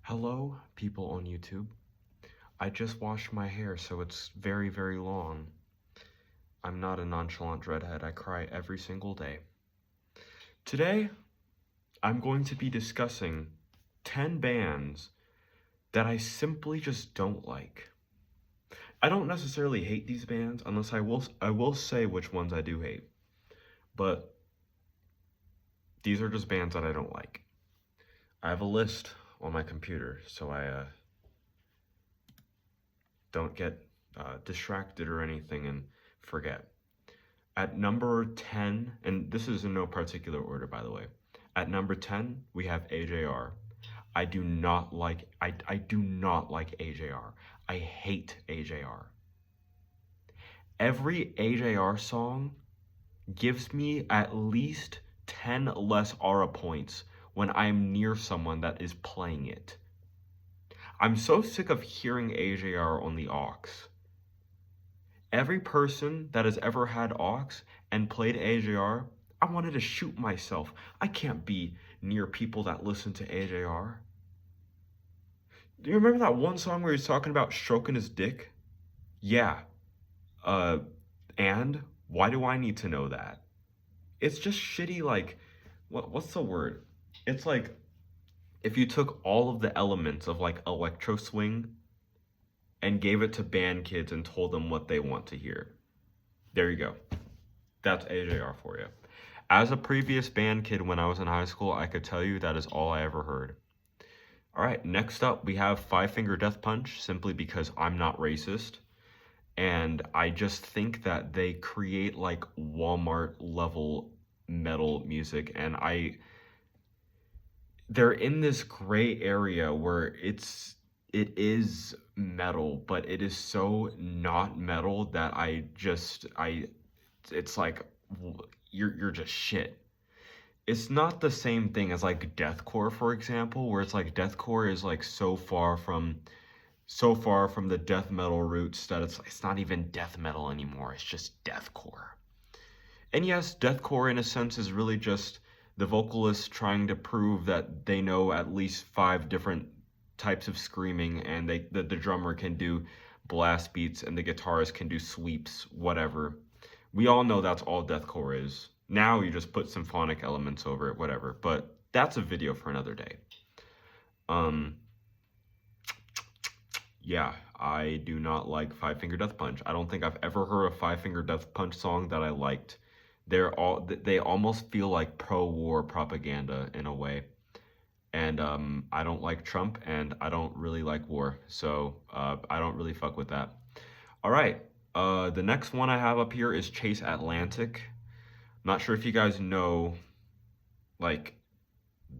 Hello, people on YouTube. I just washed my hair, so it's very, very long. I'm not a nonchalant redhead. I cry every single day. Today, I'm going to be discussing 10 bands that I simply just don't like. I don't necessarily hate these bands, unless I will say which ones I do hate. But these are just bands that I don't like. I have a list on my computer, so I don't get distracted or anything and forget. At number 10, and this is in no particular order, by the way. At number 10, we have AJR. I do not like AJR. I hate AJR. Every AJR song gives me at least 10 less aura points when I'm near someone that is playing it. I'm so sick of hearing AJR on the aux. Every person that has ever had aux and played AJR, I wanted to shoot myself. I can't be near people that listen to AJR. Do you remember that one song where he's talking about stroking his dick? Yeah. Uh, and why do I need to know that? It's just shitty, like, what's the word? It's like if you took all of the elements of like electro swing and gave it to band kids and told them what they want to hear. There you go. That's AJR for you. As a previous band kid when I was in high school, I could tell you that is all I ever heard. All right, next up we have Five Finger Death Punch, simply because I'm not racist. And I just think that they create like Walmart level metal music, and they're in this gray area where it is metal, but it is so not metal that it's like you're just shit. It's not the same thing as like deathcore, for example, where it's like deathcore is like so far from the death metal roots that it's not even death metal anymore. It's just deathcore. And yes, deathcore in a sense is really just the vocalist trying to prove that they know at least 5 different types of screaming, and the drummer can do blast beats and the guitarist can do sweeps, whatever. We all know that's all deathcore is. Now you just put symphonic elements over it, whatever. But that's a video for another day. Um, yeah, I do not like Five Finger Death Punch. I don't think I've ever heard a Five Finger Death Punch song that I liked. They almost feel like pro-war propaganda in a way. And I don't like Trump, and I don't really like war, so I don't really fuck with that. All right, the next one I have up here is Chase Atlantic. Not sure if you guys know, like,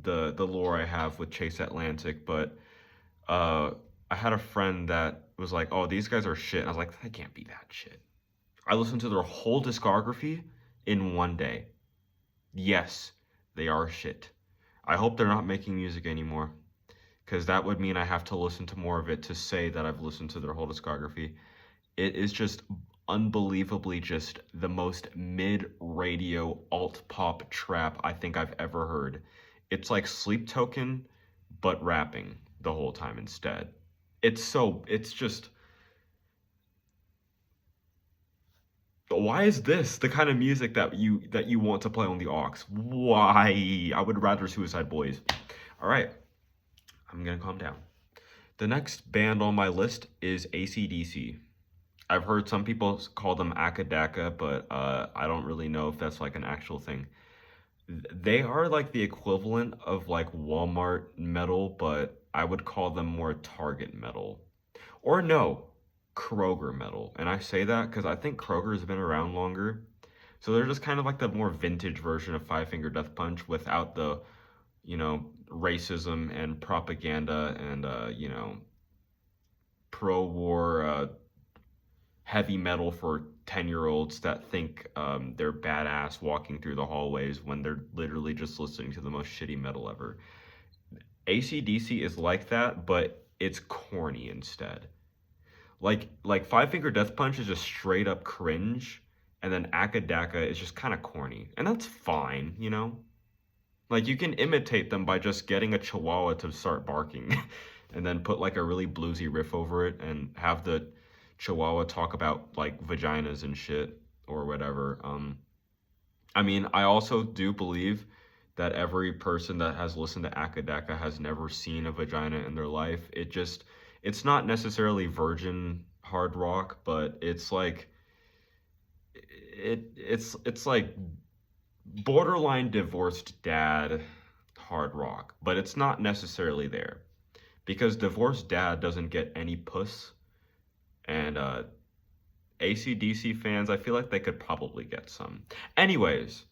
the lore I have with Chase Atlantic, but I had a friend that was like, "Oh, these guys are shit." And I was like, "That can't be that shit." I listened to their whole discography in one day. Yes, they are shit. I hope they're not making music anymore, because that would mean I have to listen to more of it to say that I've listened to their whole discography. It is just unbelievably just the most mid-radio alt-pop trap I think I've ever heard. It's like Sleep Token, but rapping the whole time instead. It's just, why is this the kind of music that you want to play on the aux? Why? I would rather Suicide Boys. All right, I'm gonna calm down. The next band on my list is AC/DC. I've heard some people call them Akadaka, but I don't really know if that's like an actual thing. They are like the equivalent of like Walmart metal, but I would call them more Target metal. Or no, Kroger metal. And I say that because I think Kroger's been around longer. So they're just kind of like the more vintage version of Five Finger Death Punch without the, racism and propaganda and, pro-war heavy metal for 10-year-olds that think they're badass walking through the hallways when they're literally just listening to the most shitty metal ever. AC/DC is like that, but it's corny instead. Like Five Finger Death Punch is just straight up cringe, and then Akadaka is just kind of corny, and that's fine. Like you can imitate them by just getting a chihuahua to start barking. and then put like a really bluesy riff over it and have the Chihuahua talk about like vaginas and shit or whatever. I mean, I also do believe that every person that has listened to Akadaka has never seen a vagina in their life. It's not necessarily virgin hard rock, but it's like it's like borderline divorced dad hard rock, but it's not necessarily there because divorced dad doesn't get any puss, and AC/DC fans, I feel like they could probably get some. Anyways,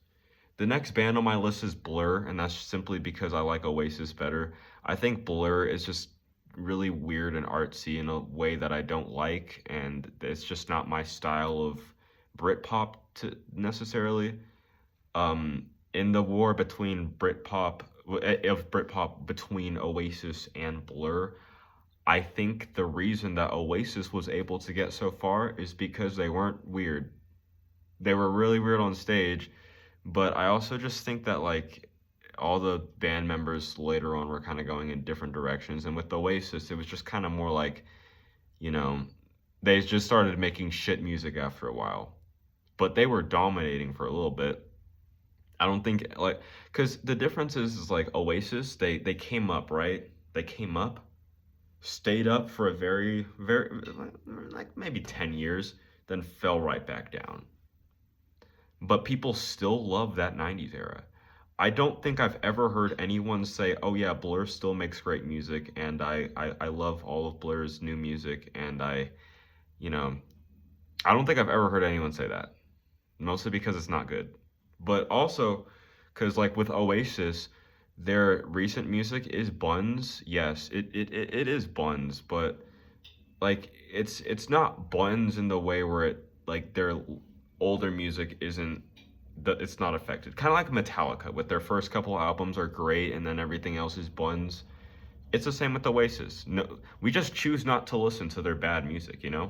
the next band on my list is Blur, and that's simply because I like Oasis better. I think Blur is just really weird and artsy in a way that I don't like, and it's just not my style of Britpop to necessarily. In the war between Britpop between Oasis and Blur, I think the reason that Oasis was able to get so far is because they weren't weird. They were really weird on stage, but I also just think that like all the band members later on were kind of going in different directions. And with Oasis, it was just kind of more like, you know, they just started making shit music after a while. But they were dominating for a little bit. I don't think like because the difference is like Oasis, they came up, right? They came up, stayed up for a very like maybe 10 years, then fell right back down. But people still love that 90s era. I don't think I've ever heard anyone say, "Oh yeah, Blur still makes great music, and I love all of Blur's new music, and you know, I don't think I've ever heard anyone say that. Mostly because it's not good. But also, because like with Oasis, their recent music is buns. Yes, it is buns, but like it's not buns in the way where it like their older music isn't that it's not affected. Kind of like Metallica with their first couple albums are great and then everything else is buns. It's the same with Oasis. No, we just choose not to listen to their bad music, you know?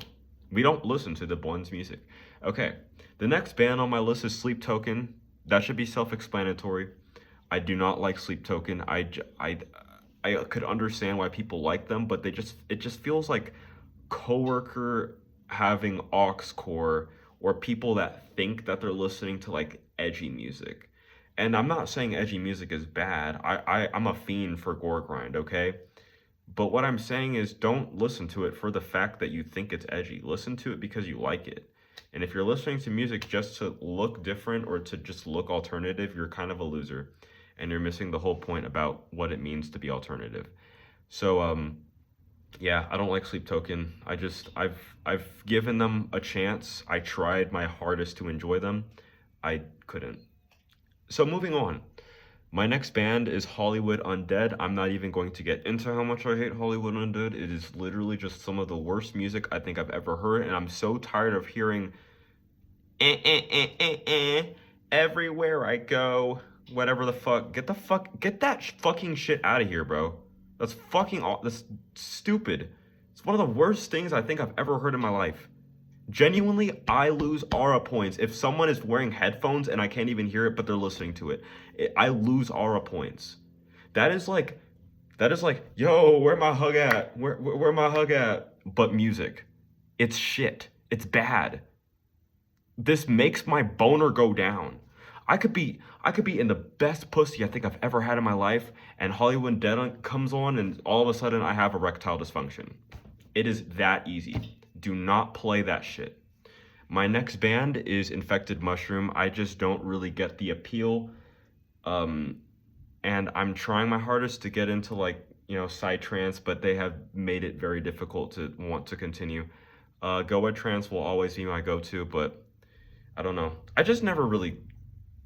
We don't listen to the buns music. Okay, the next band on my list is Sleep Token. That should be self-explanatory. I do not like Sleep Token. I could understand why people like them, but it just feels like coworker having aux core or people that think that they're listening to like edgy music. And I'm not saying edgy music is bad. I'm a fiend for gore grind, okay? But what I'm saying is don't listen to it for the fact that you think it's edgy. Listen to it because you like it. And if you're listening to music just to look different or to just look alternative, you're kind of a loser. And you're missing the whole point about what it means to be alternative. So yeah, I don't like Sleep Token. I've given them a chance. I tried my hardest to enjoy them. I couldn't. So moving on. My next band is Hollywood Undead. I'm not even going to get into how much I hate Hollywood Undead. It is literally just some of the worst music I think I've ever heard, and I'm so tired of hearing everywhere I go, whatever the fuck. Get that fucking shit out of here, bro. That's stupid. It's one of the worst things I think I've ever heard in my life. Genuinely, I lose aura points if someone is wearing headphones and I can't even hear it, but they're listening to it. I lose aura points. That is like, yo, where my hug at? Where my hug at? But music, it's shit. It's bad. This makes my boner go down. I could be in the best pussy I think I've ever had in my life, and Hollywood Dead comes on, and all of a sudden I have erectile dysfunction. It is that easy. Do not play that shit. My next band is Infected Mushroom. I just don't really get the appeal. And I'm trying my hardest to get into like, you know, psytrance, but they have made it very difficult to want to continue. Goa Trance will always be my go-to, but I don't know. I just never really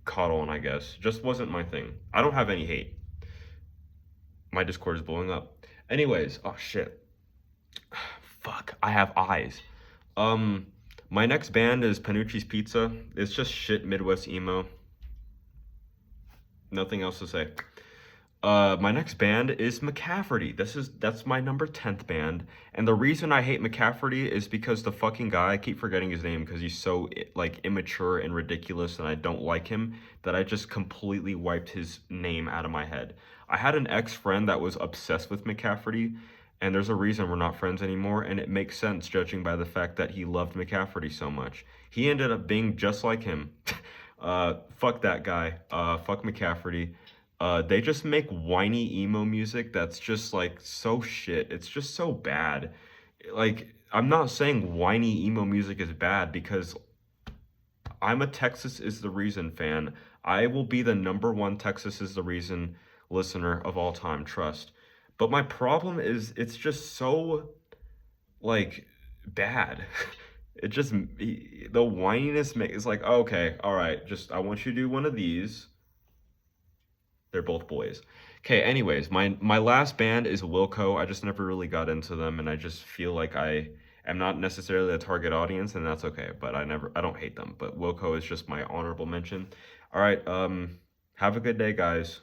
caught on, I guess. Just wasn't my thing. I don't have any hate. My Discord is blowing up. Anyways, oh shit. Fuck, I have eyes. My next band is Panucci's Pizza. It's just shit Midwest emo. Nothing else to say. My next band is McCafferty. That's my number 10th band. And the reason I hate McCafferty is because the fucking guy, I keep forgetting his name because he's so like immature and ridiculous and I don't like him that I just completely wiped his name out of my head. I had an ex-friend that was obsessed with McCafferty, And there's a reason we're not friends anymore, and it makes sense judging by the fact that he loved McCafferty so much. He ended up being just like him. Fuck that guy. Fuck McCafferty. They just make whiny emo music that's just like so shit. It's just so bad. Like, I'm not saying whiny emo music is bad because I'm a Texas is the Reason fan. I will be the number one Texas is the Reason listener of all time, trust. But my problem is it's just so like bad. It just the whininess is like, okay, all right, just I want you to do one of these. They're both boys. Okay, anyways, my last band is Wilco. I just never really got into them, and I just feel like I am not necessarily a target audience, and that's okay. But I don't hate them. But Wilco is just my honorable mention. All right, have a good day, guys.